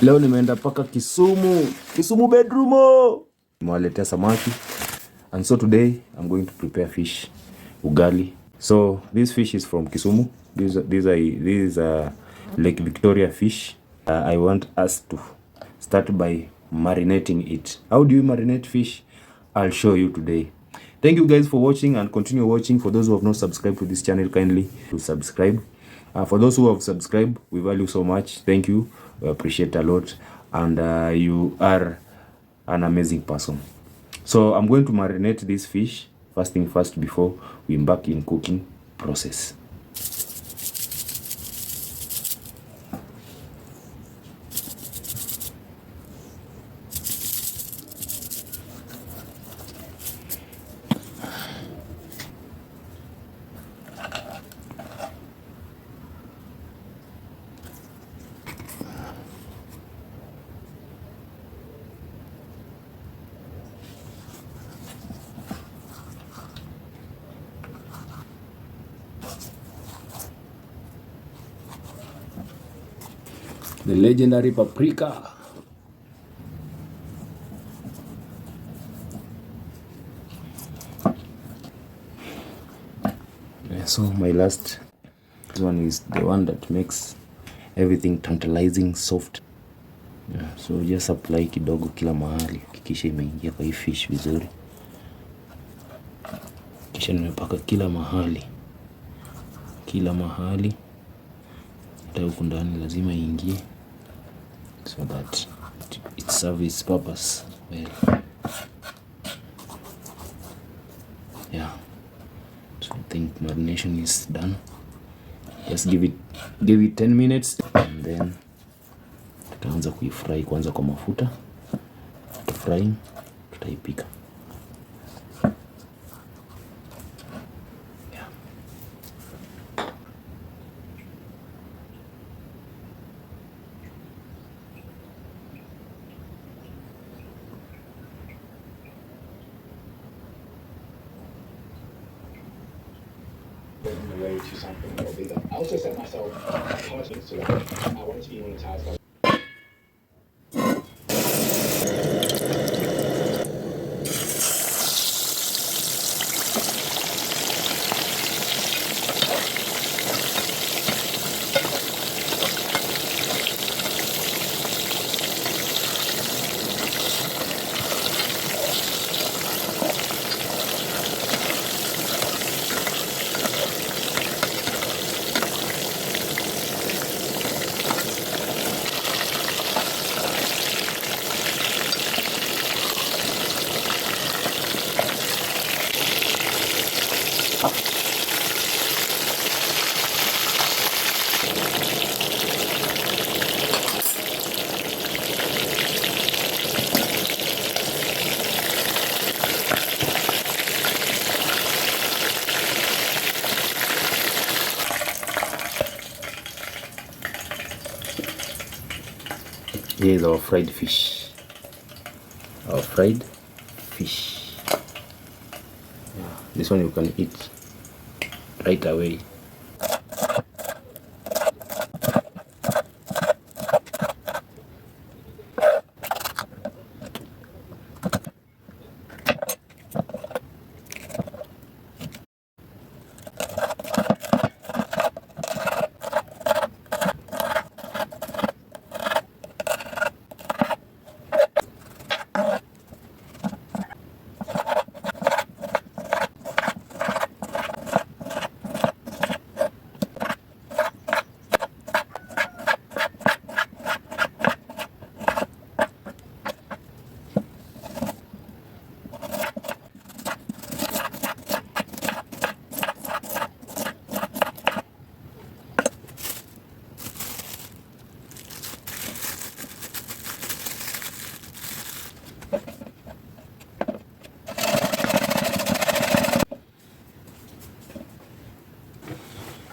Leo nimeenda paka Kisumu bedroom. Nimewaletea samaki. And so today I'm going to prepare fish ugali. So this fish is from Kisumu. This is Lake Victoria fish. I want us to start by marinating it. How do you marinate fish? I'll show you today. Thank you guys for watching and continue watching. For those who have not subscribed to this channel, kindly to subscribe. For those who have subscribed, we value so much. Thank you. We appreciate a lot. And you are an amazing person. So I'm going to marinate this fish first thing first before we embark in cooking process. The legendary paprika. So my last, this one is the one that makes everything tantalizing soft. Yeah, so just apply kidogo kila mahali, kisha imeingia kwa hii fish vizuri. Kisha nimepaka kila mahali. Hata huku ndani lazima iingie, so that it serves its purpose well. Yeah, so I think marination is done. Just give it 10 minutes and then tutaanza kuifry kwanza kwa mafuta. Frying tutaipika. To something more bigger. I also set myself targets so that I wanted to be monetized. Here is our fried fish. Yeah, this one you can eat right away.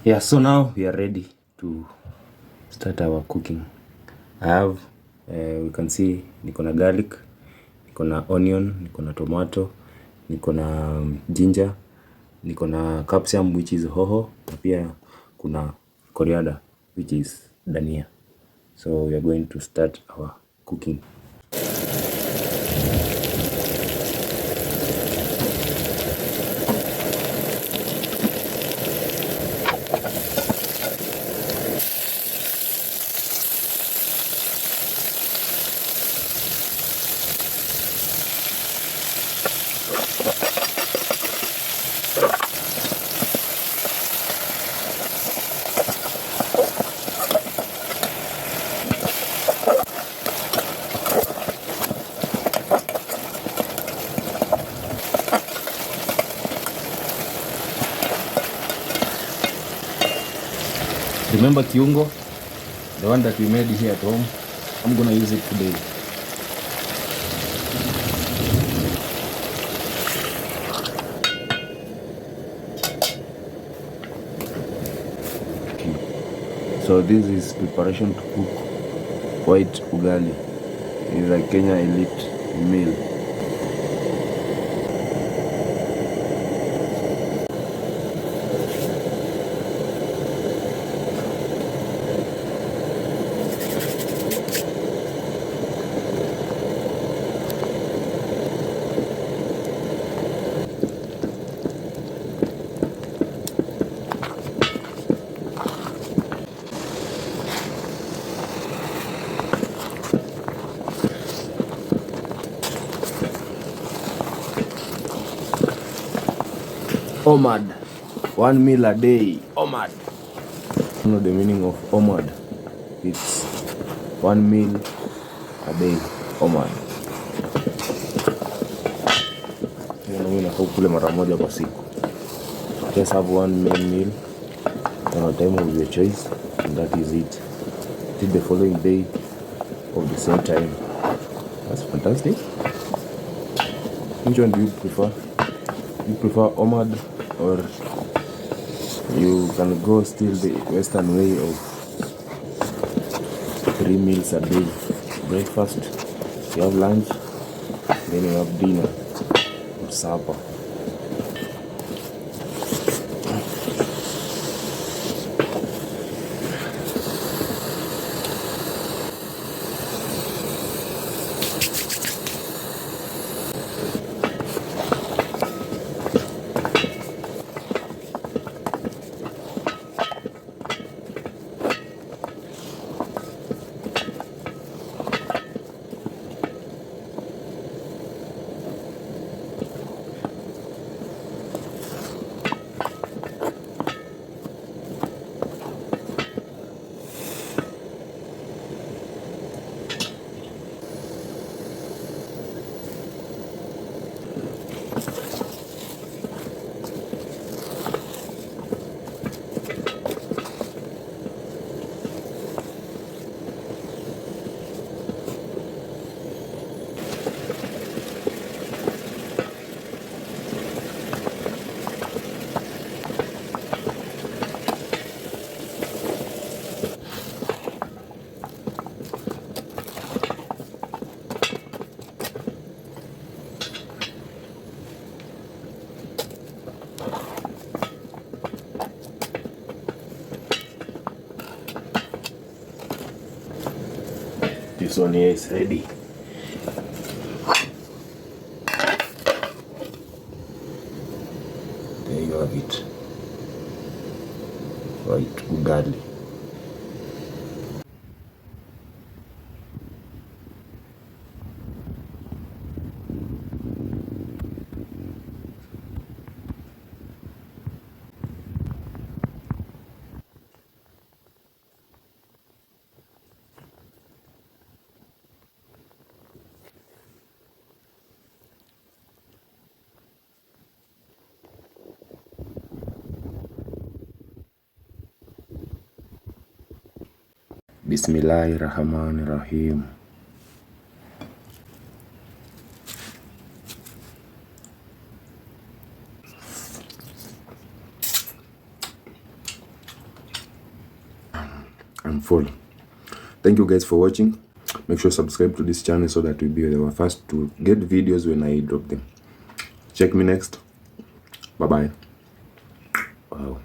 Yeah, so now we are ready to start our cooking. I have, we can see, niko na garlic, niko na onion, niko na tomato, niko na ginger, niko na capsicum which is hoho, na pia kuna coriander which is dania. So we are going to start our cooking. Remember kiungo, the one that we made here at home. I'm gonna use it today. Okay. So this is preparation to cook white ugali. It's a Kenya elite meal. OMAD, 1 meal a day. OMAD. You know the meaning of OMAD? It's 1 meal a day. OMAD. Unafaa kula mara moja kwa siku. Just have 1 main meal on a time of your choice, and that is it. Till the following day of the same time. That's fantastic. Which one do you prefer? You prefer OMAD, or you can go still the Western way of 3 meals a day? Breakfast, you have lunch, then you have dinner or supper. This one here is ready. There you have it. White ugali. Bismillahirrahmanirrahim. I'm full. Thank you guys for watching. Make sure to subscribe to this channel so that you'll be the first to get videos when I drop them. Check me next. Bye bye. Wow.